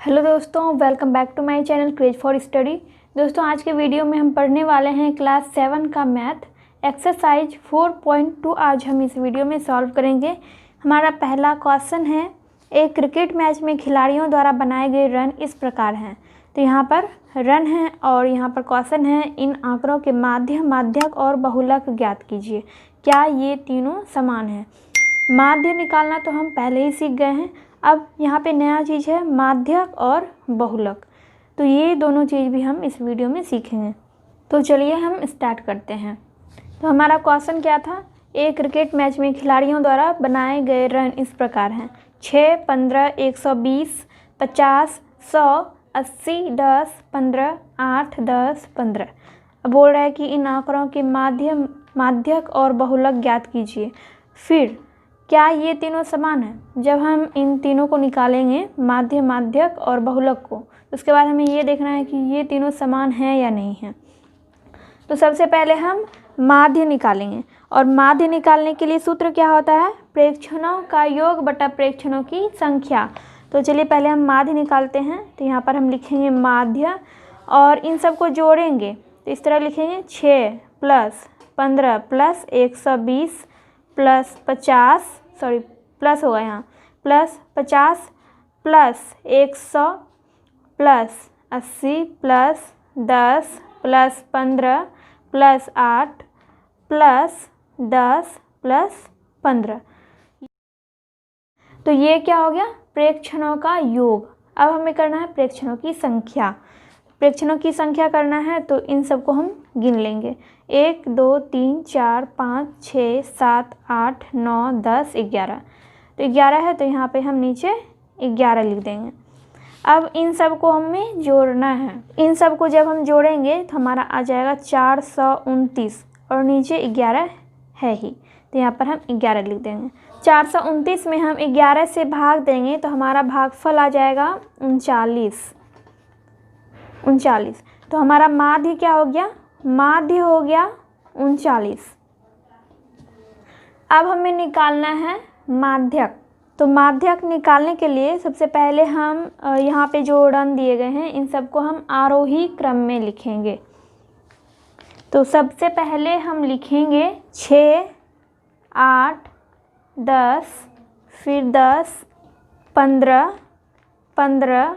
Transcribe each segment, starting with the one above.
Hello दोस्तों, welcome back to my channel craze for study. दोस्तों, आज के वीडियो में हम पढ़ने वाले हैं क्लास 7 का मैथ एक्सरसाइज 4.2। आज हम इस वीडियो में सॉल्व करेंगे। हमारा पहला क्वेश्चन है, एक क्रिकेट मैच में खिलाड़ियों द्वारा बनाए गए रन इस प्रकार हैं। तो यहाँ पर रन है और यहाँ पर क्वेश्चन है, इन आंकड़ों के माध्य, माध्यक और बहुलक ज्ञात कीजिए। क्या ये तीनों समान हैं? माध्य निकालना तो हम पहले ही सीख गए हैं। अब यहाँ पे नया चीज़ है माध्यक और बहुलक, तो ये दोनों चीज़ भी हम इस वीडियो में सीखेंगे। तो चलिए हम स्टार्ट करते हैं। तो हमारा क्वेश्चन क्या था, एक क्रिकेट मैच में खिलाड़ियों द्वारा बनाए गए रन इस प्रकार हैं: 6, 15, 120, 50, 100, 80, 10, 15, 8, 10, 15। अब बोल रहा है कि इन आंकड़ों के माध्य, माध्यक और बहुलक ज्ञात कीजिए। फिर क्या ये तीनों समान हैं? जब हम इन तीनों को निकालेंगे, माध्य, माध्यक और बहुलक को, उसके बाद हमें ये देखना है कि ये तीनों समान हैं या नहीं हैं। तो सबसे पहले हम माध्य निकालेंगे, और माध्य निकालने के लिए सूत्र क्या होता है? प्रेक्षणों का योग बटा प्रेक्षणों की संख्या। तो चलिए पहले हम माध्य निकालते हैं। तो यहाँ पर हम लिखेंगे माध्य और इन सबको जोड़ेंगे। तो इस तरह लिखेंगे 6 + 15 + 120 + 50, सॉरी प्लस होगा यहाँ, +50 + 100 + 80 + 10 + 15 + 8 + 10 + 15। तो ये क्या हो गया? प्रेक्षणों का योग। अब हमें करना है प्रेक्षणों की संख्या। प्रेक्षणों की संख्या करना है तो इन सबको हम गिन लेंगे। 1, 2, 3, 4, 5, 6, 7, 8, 9, 10, 11। तो 11 है, तो यहाँ पे हम नीचे 11 लिख देंगे। अब इन सब को हमें जोड़ना है। इन सब को जब हम जोड़ेंगे तो हमारा आ जाएगा 429, और नीचे 11 है ही, तो यहाँ पर हम 11 लिख देंगे। 429 में हम 11 से भाग देंगे तो हमारा भागफल आ जाएगा 39। तो हमारा माध्य क्या हो गया? माध्य हो गया 39। अब हमें निकालना है माध्यक। तो माध्यक निकालने के लिए सबसे पहले हम यहाँ पे जो रन दिए गए हैं इन सबको हम आरोही क्रम में लिखेंगे। तो सबसे पहले हम लिखेंगे 6, 8, 10, फिर 10, 15, 15,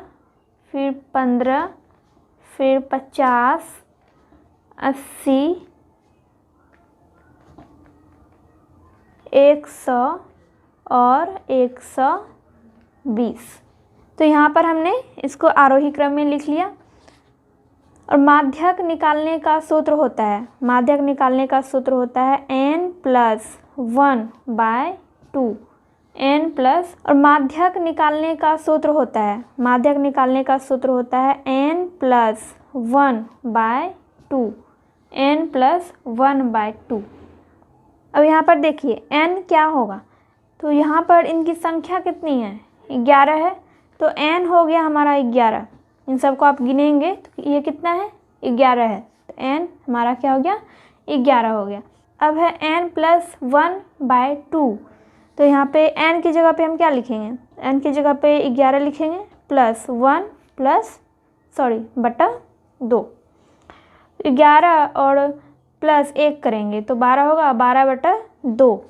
फिर 15, फिर 50, 80, 100 और 120। तो यहाँ पर हमने इसको आरोही क्रम में लिख लिया। और माध्यक निकालने का सूत्र होता है, माध्यक निकालने का सूत्र होता है n + 1/2। n प्लस, और माध्यक निकालने का सूत्र होता है, माध्यक निकालने का सूत्र होता है n + 1/2। n + 1/2। अब यहाँ पर देखिए n क्या होगा? तो यहाँ पर इनकी संख्या कितनी है? 11 है, तो n हो गया हमारा 11। इन सबको आप गिनेंगे तो ये कितना है? 11 है, तो n हमारा क्या हो गया? 11 हो गया। अब है n + 1/2। तो यहाँ पे n की जगह पे हम क्या लिखेंगे? n की जगह पे 11 लिखेंगे +1 बटा 2। 11 और +1 करेंगे तो 12 होगा, 12/2,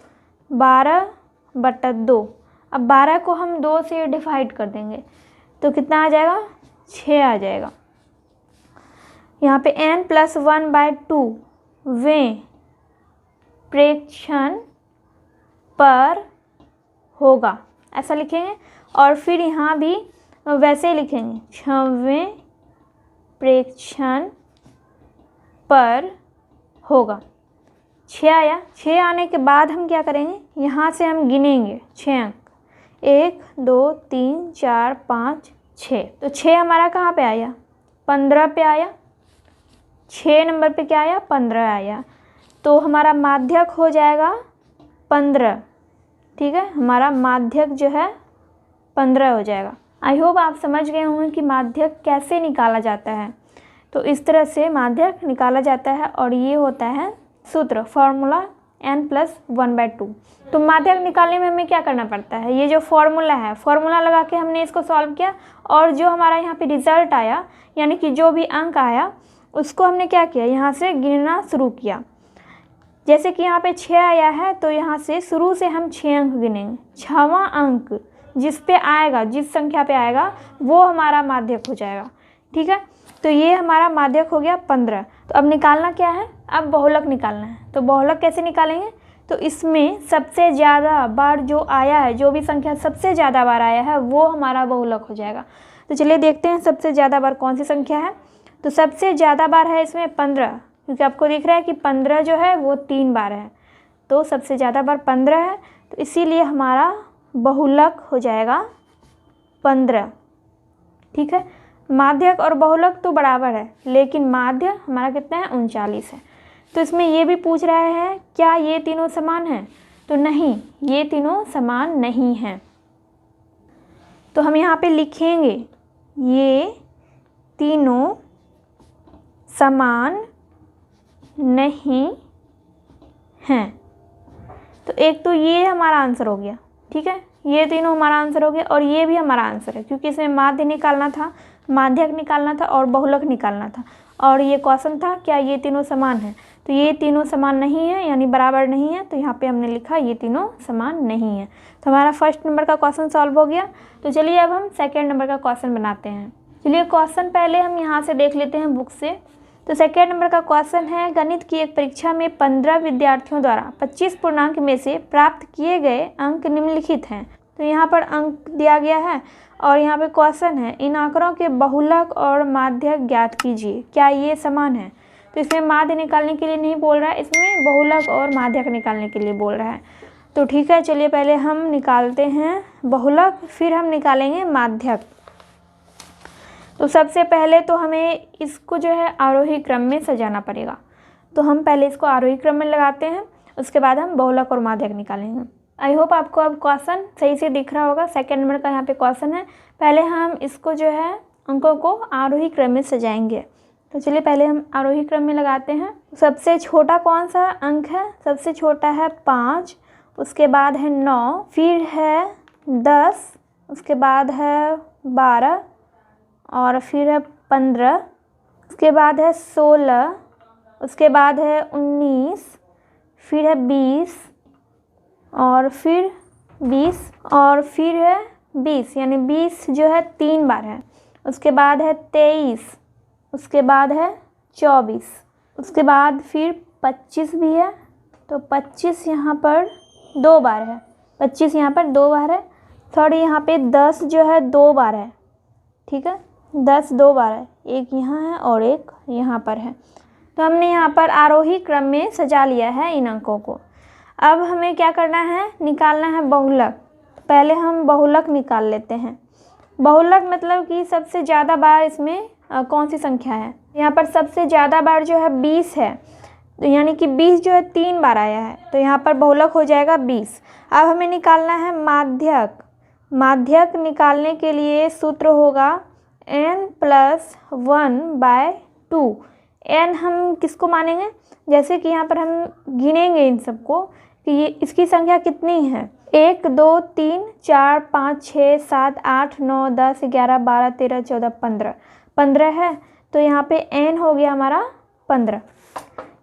12/2। अब 12 को हम 2 से डिवाइड कर देंगे तो कितना आ जाएगा? 6 आ जाएगा। यहाँ पे n + 1/2 वें प्रेक्षण पर होगा, ऐसा लिखेंगे। और फिर यहाँ भी वैसे ही लिखेंगे, 6वें प्रेक्षण पर होगा। 6 आया। 6 आने के बाद हम क्या करेंगे? यहाँ से हम गिनेंगे 6 अंक, 1, 2, 3, 4, 5, 6। तो 6 हमारा कहाँ पे आया? 15 पे आया। 6 नंबर पे क्या आया? 15 आया। तो हमारा माध्यक हो जाएगा 15। ठीक है, हमारा माध्यक जो है 15 हो जाएगा। आई होप आप समझ गए होंगे कि माध्यक कैसे निकाला जाता है। तो इस तरह से माध्यक निकाला जाता है, और ये होता है सूत्र, फॉर्मूला n+1/2। तो माध्यक निकालने में हमें क्या करना पड़ता है, ये जो फॉर्मूला है, फॉर्मूला लगा के हमने इसको सॉल्व किया और जो हमारा यहाँ पे रिजल्ट आया यानी कि जो भी अंक आया उसको हमने क्या किया, यहाँ से गिनना शुरू किया। जैसे कि यहाँ पे 6 आया है तो यहाँ से शुरू से हम 6 अंक गिनेंगे। 6वां अंक जिस पे आएगा, जिस संख्या पे आएगा वो हमारा माध्यक हो जाएगा। ठीक है, तो ये हमारा माध्यक हो गया 15। तो अब निकालना क्या है, अब बहुलक निकालना है। तो बहुलक कैसे निकालेंगे, तो इसमें सबसे ज़्यादा बार जो आया है, जो भी संख्या सबसे ज़्यादा बार आया है वो हमारा बहुलक हो जाएगा। तो चलिए देखते हैं सबसे ज़्यादा बार कौन सी संख्या है। तो सबसे ज़्यादा बार है इसमें 15, क्योंकि आपको दिख रहा है कि 15 जो है वो 3 बार है, तो सबसे ज़्यादा बार 15 है, तो इसीलिए हमारा बहुलक हो जाएगा 15। ठीक है, माध्यक और बहुलक तो बराबर है, लेकिन माध्य हमारा कितना है, 39 है। तो इसमें ये भी पूछ रहा है क्या ये तीनों समान हैं, तो नहीं, ये तीनों समान नहीं हैं। तो हम यहाँ पे लिखेंगे ये तीनों समान नहीं हैं। तो एक तो ये हमारा आंसर हो गया। ठीक है, ये तीनों हमारा आंसर हो गया और ये भी हमारा आंसर है, क्योंकि इसमें माध्य निकालना था, माध्यक निकालना था और बहुलक निकालना था। और ये क्वेश्चन था क्या ये तीनों समान हैं, तो ये तीनों समान नहीं है यानी बराबर नहीं है, तो यहाँ पे हमने लिखा ये तीनों समान नहीं है। तो हमारा फर्स्ट नंबर का क्वेश्चन सॉल्व हो गया। तो चलिए अब हम सेकेंड नंबर का क्वेश्चन बनाते हैं। चलिए क्वेश्चन पहले हम यहाँ से देख लेते हैं बुक से। तो सेकेंड नंबर का क्वेश्चन है, गणित की एक परीक्षा में 15 विद्यार्थियों द्वारा 25 पूर्णांक में से प्राप्त किए गए अंक निम्नलिखित हैं। तो यहाँ पर अंक दिया गया है और यहाँ पे क्वेश्चन है, इन आंकड़ों के बहुलक और माध्यक ज्ञात कीजिए, क्या ये समान है। तो इसमें माध्य निकालने के लिए नहीं बोल रहा है, इसमें बहुलक और माध्यक निकालने के लिए बोल रहा है। तो ठीक है, चलिए पहले हम निकालते हैं बहुलक, फिर हम निकालेंगे माध्यक। तो सबसे पहले तो हमें इसको जो है आरोही क्रम में सजाना पड़ेगा। तो हम पहले इसको आरोही क्रम में लगाते हैं, उसके बाद हम बहुलक और माध्यक निकालेंगे। आई होप आपको अब क्वेश्चन सही से दिख रहा होगा। सेकेंड नंबर का यहाँ पे क्वेश्चन है, पहले हम इसको जो है अंकों को आरोही क्रम में सजाएंगे। तो चलिए पहले हम आरोही क्रम में लगाते हैं। सबसे छोटा कौन सा अंक है, सबसे छोटा है 5, उसके बाद है 9, फिर है 10, उसके बाद है 12 और फिर है 15, उसके बाद है 16, उसके बाद है 19, फिर है 20 और फिर 20 और फिर है 20, यानी 20 जो है 3 बार है। उसके बाद है 23, उसके बाद है 24, उसके बाद फिर 25 भी है, तो 25 यहाँ पर 2 बार है, 25 यहाँ पर 2 बार है। थोड़ी यहाँ पे 10 जो है 2 बार है। ठीक है, 10 2 बार है, एक यहाँ है और एक यहाँ पर है। तो हमने यहाँ पर आरोही क्रम में सजा लिया है इन अंकों को। अब हमें क्या करना है, निकालना है बहुलक। पहले हम बहुलक निकाल लेते हैं। बहुलक मतलब कि सबसे ज़्यादा बार इसमें कौन सी संख्या है। यहाँ पर सबसे ज़्यादा बार जो है 20 है, तो यानी कि 20 जो है 3 बार आया है, तो यहाँ पर बहुलक हो जाएगा 20। अब हमें निकालना है माध्यक। माध्यक निकालने के लिए सूत्र होगा n+1/2। n हम किसको मानेंगे, जैसे कि यहाँ पर हम गिनेंगे इन सबको कि ये इसकी संख्या कितनी है, 1 2 3 4 5 6 7 8 9 10 11 12 13 14 15 15 है। तो यहाँ पे n हो गया हमारा 15,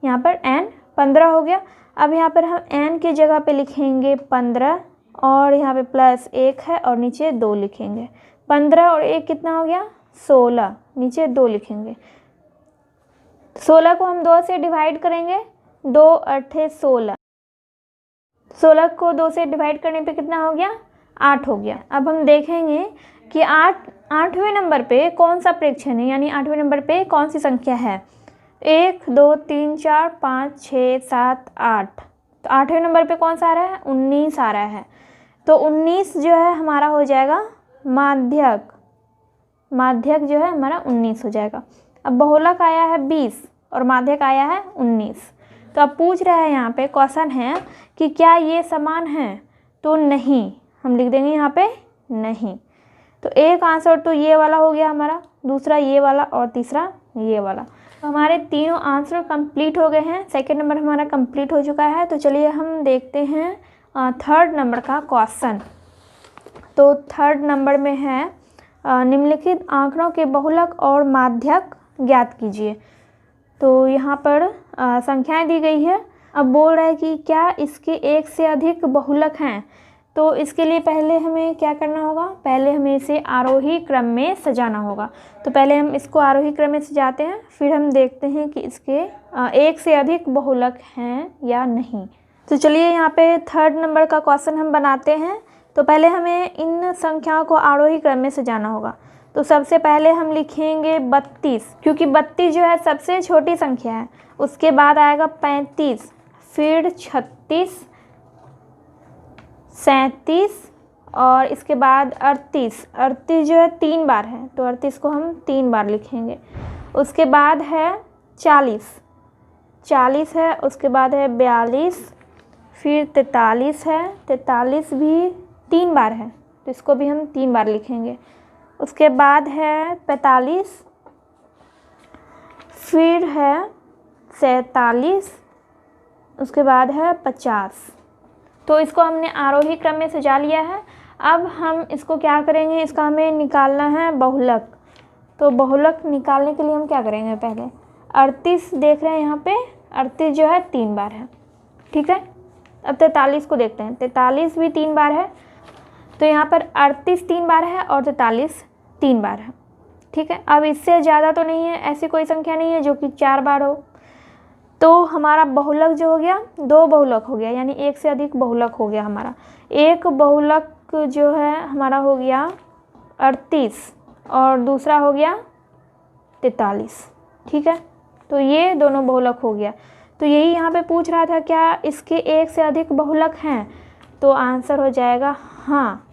यहाँ पर n 15 हो गया। अब यहाँ पर हम n की जगह पे लिखेंगे 15 और यहाँ पे +1 है और नीचे 2 लिखेंगे। 15 और 1 कितना हो गया, 16, नीचे 2 लिखेंगे। 16 को हम 2 से डिवाइड करेंगे, 2 8 16, 16 को 2 से डिवाइड करने पे कितना हो गया, 8 हो गया। अब हम देखेंगे कि 8वें नंबर पे कौन सा प्रेक्षण है, यानी 8वें नंबर पे कौन सी संख्या है। 1 2 3 4 5 6 7 8, तो 8वें नंबर पे कौन सा आ रहा है, 19 आ रहा है। तो 19 जो है हमारा हो जाएगा माध्यक। माध्यक जो है हमारा 19 हो जाएगा। अब बहुलक आया है 20 और माध्यक आया है 19। तो अब पूछ रहा है यहाँ पे क्वेश्चन है कि क्या ये समान है, तो नहीं, हम लिख देंगे यहाँ पे नहीं। तो एक आंसर तो ये वाला हो गया हमारा, दूसरा ये वाला और तीसरा ये वाला। हमारे तीनों आंसर कंप्लीट हो गए हैं। सेकंड नंबर हमारा कंप्लीट हो चुका है। तो चलिए हम देखते हैं थर्ड नंबर का क्वेश्चन। तो थर्ड नंबर में है निम्नलिखित आंकड़ों के बहुलक और माध्यक ज्ञात कीजिए। तो यहाँ पर संख्याएं दी गई है। अब बोल रहा है कि क्या इसके एक से अधिक बहुलक हैं। तो इसके लिए पहले हमें क्या करना होगा, पहले हमें इसे आरोही क्रम में सजाना होगा। तो पहले हम इसको आरोही क्रम में सजाते हैं, फिर हम देखते हैं कि इसके एक से अधिक बहुलक हैं या नहीं। तो चलिए यहाँ पे थर्ड नंबर का क्वेश्चन हम बनाते हैं। तो पहले हमें इन संख्याओं को आरोही क्रम में सजाना होगा। तो सबसे पहले हम लिखेंगे 32, क्योंकि 32 जो है सबसे छोटी संख्या है। उसके बाद आएगा 35, फिर 36, 37 और इसके बाद 38। 38 जो है 3 बार है, तो 38 को हम 3 बार लिखेंगे। उसके बाद है 40, 40 है। उसके बाद है 42, फिर 43 है। 43 भी 3 बार है, तो इसको भी हम 3 बार लिखेंगे। उसके बाद है 45, फिर है 47, उसके बाद है 50। तो इसको हमने आरोही क्रम में सजा लिया है। अब हम इसको क्या करेंगे, इसका हमें निकालना है बहुलक। तो बहुलक निकालने के लिए हम क्या करेंगे, पहले 38 देख रहे हैं यहाँ पे, 38 जो है 3 बार है, ठीक है। अब 43 को देखते हैं, 43 भी 3 बार है। तो यहाँ पर 38 3 बार है और 43 3 बार है, ठीक है। अब इससे ज़्यादा तो नहीं है, ऐसी कोई संख्या नहीं है जो कि 4 बार हो। तो हमारा बहुलक जो हो गया 2 बहुलक हो गया, यानी एक से अधिक बहुलक हो गया हमारा। एक बहुलक जो है हमारा हो गया 38 और दूसरा हो गया 43, ठीक है। तो ये दोनों बहुलक हो गया। तो यही यहाँ पे पूछ रहा था क्या इसके एक से अधिक बहुलक हैं। तो आंसर हो जाएगा हाँ।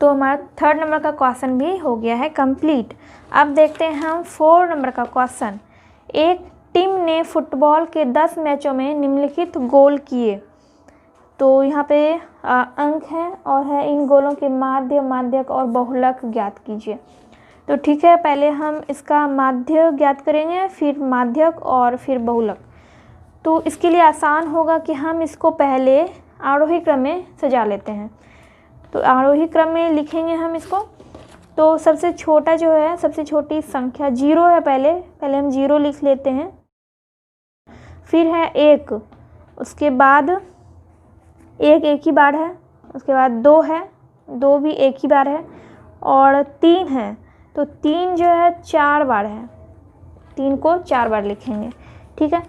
तो हमारा थर्ड नंबर का क्वेश्चन भी हो गया है कंप्लीट। अब देखते हैं हम 4 नंबर का क्वेश्चन। एक टीम ने फुटबॉल के 10 मैचों में निम्नलिखित गोल किए। तो यहाँ पे अंक हैं और है इन गोलों के माध्य, माध्यक और बहुलक ज्ञात कीजिए। तो ठीक है, पहले हम इसका माध्य ज्ञात करेंगे, फिर माध्यक और फिर बहुलक। तो इसके लिए आसान होगा कि हम इसको पहले आरोही क्रम में सजा लेते हैं। तो आरोही क्रम में लिखेंगे हम इसको। तो सबसे छोटा जो है, सबसे छोटी संख्या 0 है। पहले हम 0 लिख लेते हैं। फिर है 1, उसके बाद 1 एक ही बार है। उसके बाद 2 है, 2 भी एक ही बार है। और 3 है, तो 3 जो है 4 बार है, 3 को 4 बार लिखेंगे, ठीक है।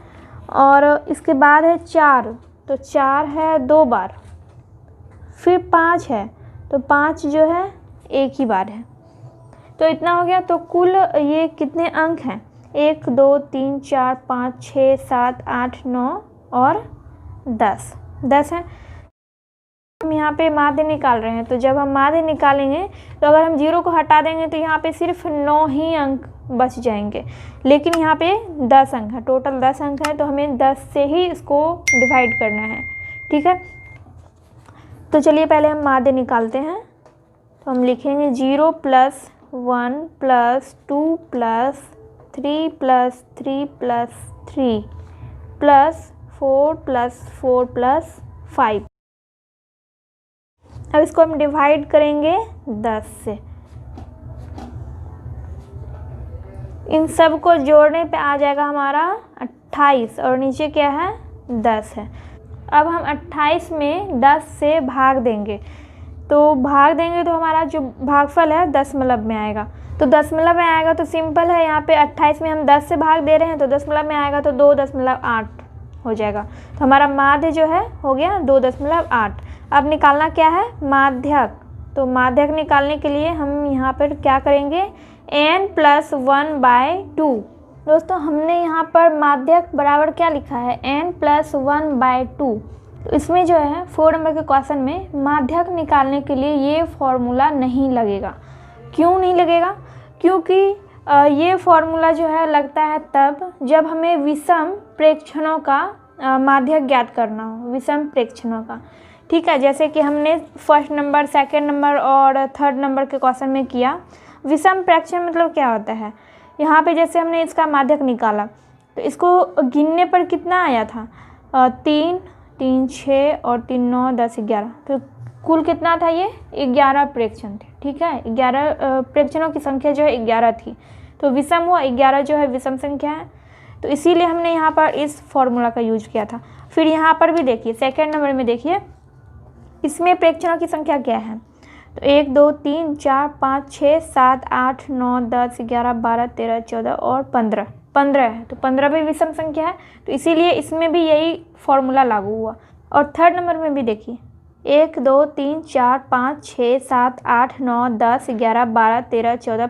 और इसके बाद है 4, तो 4 है 2 बार। फिर 5 है, तो 5 जो है एक ही बार है। तो इतना हो गया। तो कुल ये कितने अंक हैं, 1 2 3 4 5 6 7 8 9 और 10 है। हम यहाँ पे माध्य निकाल रहे हैं। तो जब हम माध्य निकालेंगे तो अगर हम 0 को हटा देंगे तो यहाँ पे सिर्फ 9 ही अंक बच जाएंगे। लेकिन यहाँ पे 10 अंक है, टोटल 10 अंक है। तो हमें 10 से ही इसको डिवाइड करना है, ठीक है। तो चलिए पहले हम माध्य निकालते हैं। तो हम लिखेंगे 0 + 1 + 2 + 3 + 3 + 3 + 4 + 4 + 5। अब इसको हम डिवाइड करेंगे 10 से। इन सब को जोड़ने पे आ जाएगा हमारा 28 और नीचे क्या है 10 है। अब हम 28 में 10 से भाग देंगे। तो भाग देंगे तो हमारा जो भागफल है दशमलव में आएगा। तो दशमलव में आएगा तो सिंपल है, यहाँ पे 28 में हम 10 से भाग दे रहे हैं तो दशमलव में आएगा तो 2.8 हो जाएगा। तो हमारा माध्य जो है हो गया 2.8। अब निकालना क्या है, माध्यक। तो माध्यक निकालने के लिए हम यहाँ पर क्या करेंगे, n + 1/2। दोस्तों हमने यहाँ पर माध्यक बराबर क्या लिखा है, n + 1/2। तो इसमें जो है 4 नंबर के क्वेश्चन में माध्यक निकालने के लिए ये फॉर्मूला नहीं लगेगा। क्यों नहीं लगेगा, क्योंकि ये फॉर्मूला जो है लगता है तब जब हमें विषम प्रेक्षणों का माध्यक ज्ञात करना हो, विषम प्रेक्षणों का, ठीक है। जैसे कि हमने फर्स्ट नंबर, सेकंड नंबर और थर्ड नंबर के क्वेश्चन में किया। विषम प्रेक्षण मतलब क्या होता है, यहाँ पे जैसे हमने इसका माध्यक निकाला तो इसको गिनने पर कितना आया था, 3 3 6 और 3 9 10 11, तो कुल कितना था, ये 11 प्रेक्षण थे। ठीक है, 11 प्रेक्षणों की संख्या जो है 11 थी, तो विषम हुआ, 11 जो है विषम संख्या है, तो इसीलिए हमने यहाँ पर इस फॉर्मूला का यूज किया था। फिर यहाँ पर भी देखिए सेकेंड नंबर में देखिए, इसमें प्रेक्षणों की संख्या क्या है, तो 1 2 3 4 5 6 7 8 9 10 11 12 13 14 और 15 है, तो 15 भी विषम संख्या है, तो इसीलिए इसमें भी यही फॉर्मूला लागू हुआ। और थर्ड नंबर में भी देखिए 1 2 3 4 5 6 7 8 9 10 11 12 13 14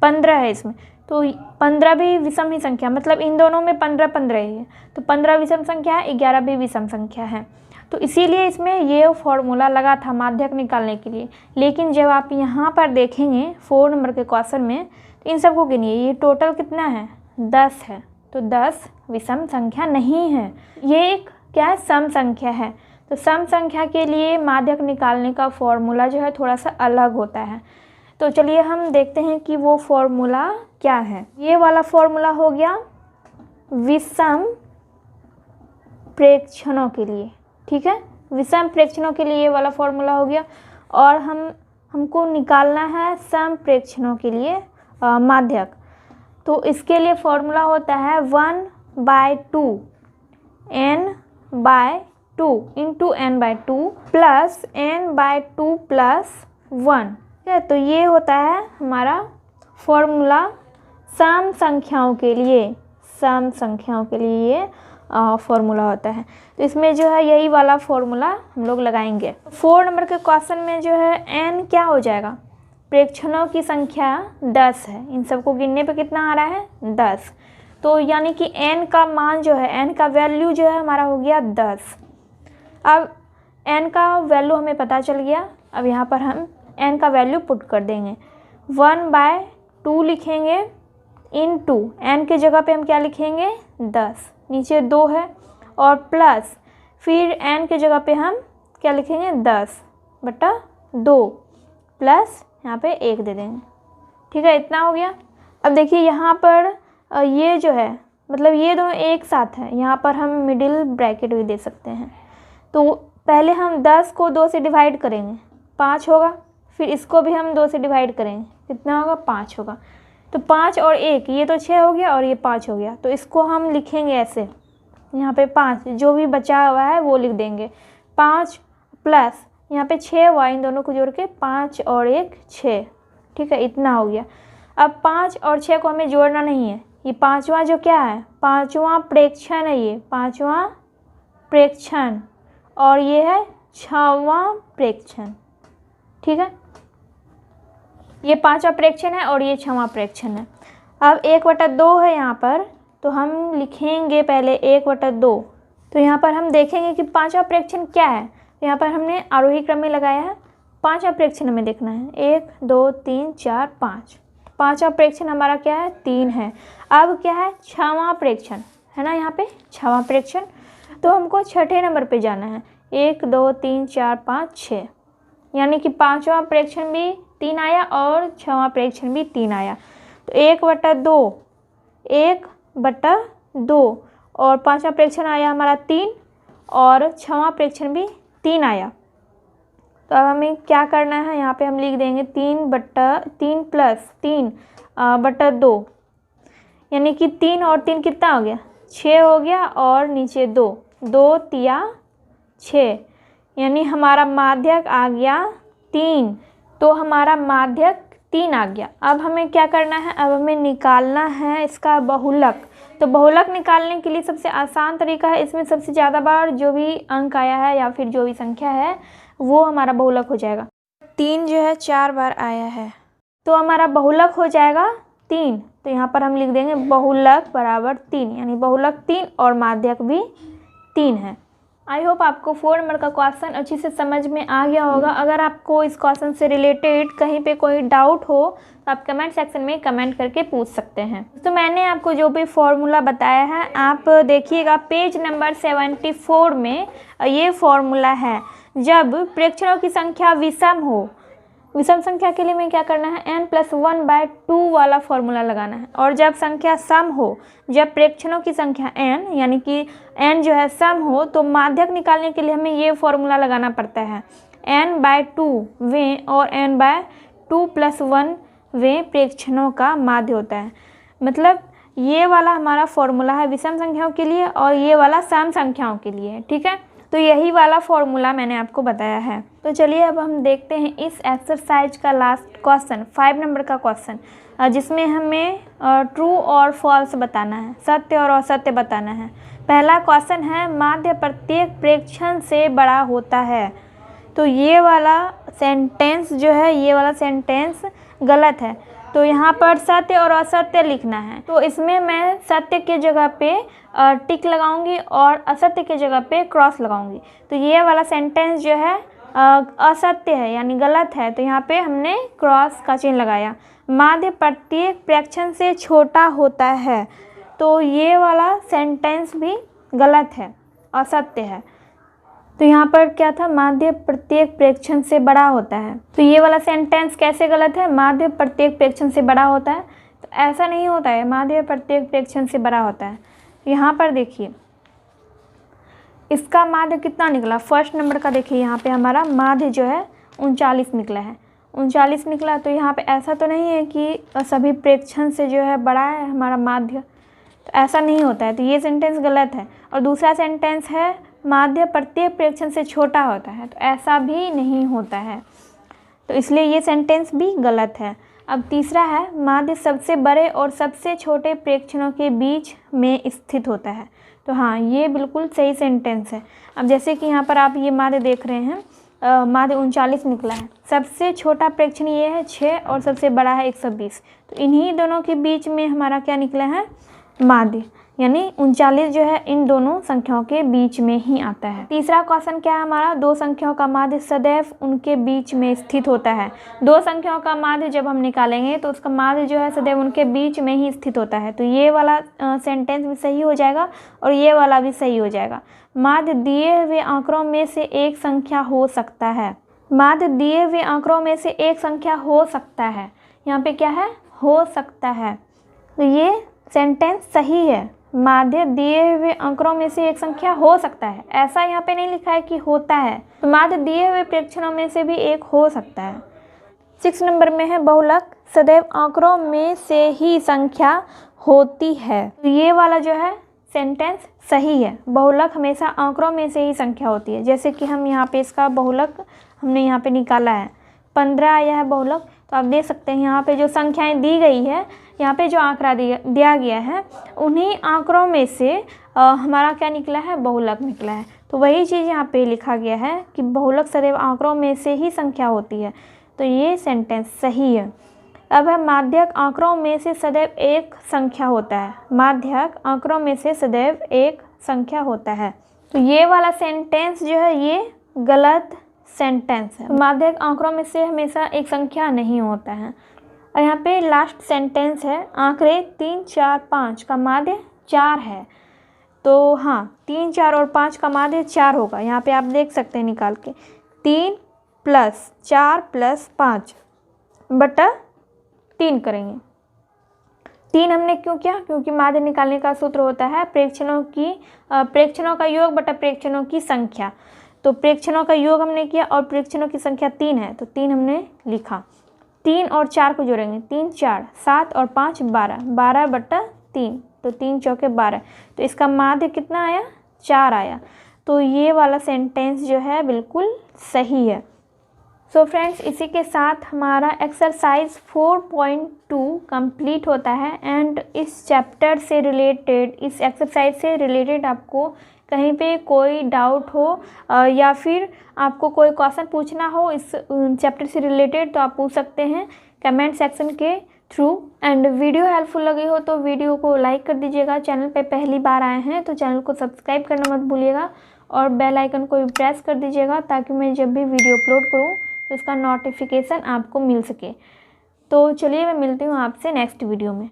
15 है इसमें, तो 15 भी विषम ही संख्या, मतलब इन दोनों में 15 ही है, तो 15 विषम संख्या है, 11 भी विषम संख्या है, तो इसीलिए इसमें ये फॉर्मूला लगा था माध्यक निकालने के लिए। लेकिन जब आप यहाँ पर देखेंगे 4 नंबर के क्वेश्चन में, तो इन सबको गिनिए, ये टोटल कितना है, 10 है, तो 10 विषम संख्या नहीं है, ये एक क्या है, सम संख्या है। तो सम संख्या के लिए माध्यक निकालने का फॉर्मूला जो है थोड़ा सा अलग होता है। तो चलिए हम देखते हैं कि वो फॉर्मूला क्या है। ये वाला फॉर्मूला हो गया विषम प्रेक्षणों के लिए। ठीक है, विषम प्रेक्षणों के लिए ये वाला फॉर्मूला हो गया। और हमको निकालना है सम प्रेक्षणों के लिए माध्यक, तो इसके लिए फॉर्मूला होता है 1/2 n/2 into n/2 plus n/2 plus 1। ठीक है, तो ये होता है हमारा फॉर्मूला सम संख्याओं के लिए, सम संख्याओं के लिए ये फॉर्मूला होता है। तो इसमें जो है यही वाला फॉर्मूला हम लोग लगाएंगे। 4 नंबर के क्वेश्चन में जो है n क्या हो जाएगा, प्रेक्षणों की संख्या 10 है, इन सबको गिनने पे कितना आ रहा है, 10, तो यानी कि n का मान जो है, n का वैल्यू जो है हमारा हो गया 10। अब n का वैल्यू हमें पता चल गया, अब यहाँ पर हम n का वैल्यू पुट कर देंगे, 1/2 लिखेंगे इनटू n के जगह पे हम क्या लिखेंगे, 10, नीचे 2 है, और प्लस फिर n के जगह पे हम क्या लिखेंगे, 10/2 प्लस यहाँ पे 1 दे देंगे। ठीक है, इतना हो गया। अब देखिए यहाँ पर ये जो है, मतलब ये दोनों एक साथ है, यहाँ पर हम मिडिल ब्रैकेट भी दे सकते हैं। तो पहले हम 10 को 2 से डिवाइड करेंगे, 5 होगा, फिर इसको भी हम 2 से डिवाइड करेंगे, कितना होगा, 5 होगा। तो 5 और 1, ये तो 6 हो गया और ये 5 हो गया, तो इसको हम लिखेंगे ऐसे, यहाँ पे 5 जो भी बचा हुआ है वो लिख देंगे, 5 प्लस यहाँ पे 6 हुआ, इन दोनों को जोड़ के 5 और 1 6। ठीक है, इतना हो गया। अब 5 और 6 को हमें जोड़ना नहीं है, ये पाँचवा जो क्या है, पाँचवा प्रेक्षण है, ये पाँचवा प्रेक्षण, और ये है 6वां प्रेक्षण। ठीक है, ये 5वां प्रेक्षण है और ये 6वां प्रेक्षण है। अब 1/2 है यहाँ पर, तो हम लिखेंगे पहले 1/2। तो यहाँ पर हम देखेंगे कि 5वां प्रेक्षण क्या है, यहाँ पर हमने आरोही क्रम में लगाया है, 5वां प्रेक्षण हमें देखना है, 1 2 3 4 5, 5वां प्रेक्षण हमारा क्या है, 3 है। अब क्या है, 6वां प्रेक्षण है ना, यहाँ पे 6वां प्रेक्षण, तो हमको 6ठे नंबर पे जाना है, 1 2 3 4 5 6, यानी कि 5वां प्रेक्षण भी 3 आया और 6वां प्रेक्षण भी 3 आया। तो 1/2 और 5वां प्रेक्षण आया हमारा 3 और 6वां प्रेक्षण भी 3 आया। तो अब हमें क्या करना है, यहाँ पे हम लिख देंगे 3 प्लस 3/2, यानी कि 3 और 3 कितना हो गया, 6 हो गया, और नीचे 2 2 तिया 6, यानी हमारा माध्यक आ गया 3। तो हमारा माध्यक 3 आ गया। अब हमें क्या करना है, अब हमें निकालना है इसका बहुलक। तो बहुलक निकालने के लिए सबसे आसान तरीका है, इसमें सबसे ज़्यादा बार जो भी अंक आया है या फिर जो भी संख्या है वो हमारा बहुलक हो जाएगा। 3 जो है 4 बार आया है, तो हमारा बहुलक हो जाएगा 3। तो यहाँ पर हम लिख देंगे बहुलक बराबर 3, यानी बहुलक 3 और माध्यक भी 3 है। आई होप आपको 4 नंबर का क्वेश्चन अच्छे से समझ में आ गया होगा। अगर आपको इस क्वेश्चन से रिलेटेड कहीं पे कोई डाउट हो तो आप कमेंट सेक्शन में कमेंट करके पूछ सकते हैं। तो मैंने आपको जो भी फॉर्मूला बताया है आप देखिएगा पेज नंबर 74 में ये फॉर्मूला है। जब प्रेक्षणों की संख्या विषम हो विषम संख्या के लिए हमें क्या करना है, n+1/2 वाला फॉर्मूला लगाना है। और जब संख्या सम हो, जब प्रेक्षणों की संख्या n यानी कि n जो है सम हो, तो माध्यक निकालने के लिए हमें ये फॉर्मूला लगाना पड़ता है, n/2वें और n/2+1वें प्रेक्षणों का माध्य होता है। मतलब ये वाला हमारा फॉर्मूला है विषम संख्याओं के लिए और ये वाला सम संख्याओं के लिए, ठीक है। तो यही वाला फॉर्मूला मैंने आपको बताया है। तो चलिए अब हम देखते हैं इस एक्सरसाइज का लास्ट क्वेश्चन, 5 नंबर का क्वेश्चन, जिसमें हमें ट्रू और फॉल्स बताना है, सत्य और असत्य बताना है। पहला क्वेश्चन है, माध्य प्रत्येक प्रेक्षण से बड़ा होता है। तो ये वाला सेंटेंस जो है, ये वाला सेंटेंस गलत है। तो यहाँ पर सत्य और असत्य लिखना है। तो इसमें मैं सत्य के जगह पे टिक लगाऊंगी और असत्य के जगह पे क्रॉस लगाऊंगी। तो ये वाला सेंटेंस जो है असत्य है यानी गलत है, तो यहाँ पे हमने क्रॉस का चिन्ह लगाया। माध्य प्रत्येक प्रेक्षण से छोटा होता है, तो ये वाला सेंटेंस भी गलत है, असत्य है। तो यहाँ पर क्या था, माध्य प्रत्येक प्रेक्षण से बड़ा होता है। तो ये वाला सेंटेंस कैसे गलत है, माध्य प्रत्येक प्रेक्षण से बड़ा होता है, तो ऐसा नहीं होता है, माध्य प्रत्येक प्रेक्षण से बड़ा होता है। यहाँ पर देखिए इसका माध्य कितना निकला, फर्स्ट नंबर का देखिए यहाँ पे हमारा माध्य जो है 39 निकला है, 39 निकला। तो यहाँ पे ऐसा तो नहीं है कि सभी प्रेक्षण से जो है बड़ा है हमारा माध्य, तो ऐसा नहीं होता है। तो ये सेंटेंस गलत है। और दूसरा सेंटेंस है माध्य प्रत्येक प्रेक्षण से छोटा होता है, तो ऐसा भी नहीं होता है, तो इसलिए ये सेंटेंस भी गलत है। अब तीसरा है, माध्य सबसे बड़े और सबसे छोटे प्रेक्षणों के बीच में स्थित होता है। तो हाँ, ये बिल्कुल सही सेंटेंस है। अब जैसे कि यहाँ पर आप ये माध्य देख रहे हैं, माध्य 39 निकला है, सबसे छोटा प्रेक्षण ये है 6 और सबसे बड़ा है 120। तो इन्हीं दोनों के बीच में हमारा क्या निकला है, माध्य, यानी 39 जो है इन दोनों संख्याओं के बीच में ही आता है। तीसरा क्वेश्चन क्या है हमारा, दो संख्याओं का माध्य सदैव उनके बीच में स्थित होता है। दो संख्याओं का माध्य जब हम निकालेंगे तो उसका माध्य जो है सदैव उनके बीच में ही स्थित होता है। तो ये वाला सेंटेंस भी सही हो जाएगा और ये वाला भी सही हो जाएगा। माध्य दिए हुए आंकड़ों में से एक संख्या हो सकता है, माध्य दिए हुए आंकड़ों में से एक संख्या हो सकता है, यहाँ पे क्या है, हो सकता है। तो ये सेंटेंस सही है, माध्य दिए हुए आंकड़ों में से एक संख्या हो सकता है, ऐसा यहाँ पे नहीं लिखा है कि होता है। तो माध्य दिए हुए प्रेक्षणों में से भी एक हो सकता है। 6 नंबर में है, बहुलक सदैव आंकड़ों में से ही संख्या होती है। तो ये वाला जो है सेंटेंस सही है, बहुलक हमेशा आंकड़ों में से ही संख्या होती है। जैसे कि हम यहाँ पे इसका बहुलक हमने यहाँ पे निकाला है, 15 आया है बहुलक। तो आप देख सकते हैं यहाँ पे जो संख्याएं दी गई है, यहाँ पे जो आंकड़ा दिया गया है, उन्हीं आंकड़ों में से हमारा क्या निकला है, बहुलक निकला है। तो वही चीज़ यहाँ पे लिखा गया है कि बहुलक सदैव आंकड़ों में से ही संख्या होती है। तो ये सेंटेंस सही है। अब है, माध्यक आंकड़ों में से सदैव एक संख्या होता है, माध्यक आंकड़ों में से सदैव एक संख्या होता है। तो ये वाला सेंटेंस जो है ये गलत सेंटेंस है, माध्यक आंकड़ों में से हमेशा एक संख्या नहीं होता है। और यहाँ पे लास्ट सेंटेंस है, आंकड़े 3, 4, 5 का माध्य 4 है। तो हाँ, 3, 4 और 5 का माध्य 4 होगा। यहाँ पे आप देख सकते हैं निकाल के, 3 + 4 + 5 बटा 3 करेंगे। 3 हमने क्यों किया, क्योंकि माध्य निकालने का सूत्र होता है प्रेक्षणों का योग बटा प्रेक्षणों की संख्या। तो प्रेक्षणों का योग हमने किया और प्रेक्षणों की संख्या 3 है, तो 3 हमने लिखा। 3 और 4 को जोड़ेंगे, 3, 4, 7 और 5 12, 12 बटा 3, तो 3 चौके 12। तो इसका माध्य कितना आया, 4 आया। तो ये वाला सेंटेंस जो है बिल्कुल सही है। सो फ्रेंड्स, इसी के साथ हमारा एक्सरसाइज 4.2 कंप्लीट होता है। एंड इस चैप्टर से रिलेटेड, इस एक्सरसाइज से रिलेटेड आपको कहीं पे कोई डाउट हो या फिर आपको कोई क्वेश्चन पूछना हो इस चैप्टर से रिलेटेड, तो आप पूछ सकते हैं कमेंट सेक्शन के थ्रू। एंड वीडियो हेल्पफुल लगी हो तो वीडियो को लाइक कर दीजिएगा। चैनल पे पहली बार आए हैं तो चैनल को सब्सक्राइब करना मत भूलिएगा और बेल आइकन को भी प्रेस कर दीजिएगा, ताकि मैं जब भी वीडियो अपलोड करूँ तो इसका नोटिफिकेशन आपको मिल सके। तो चलिए, मैं मिलती हूँ आपसे नेक्स्ट वीडियो में।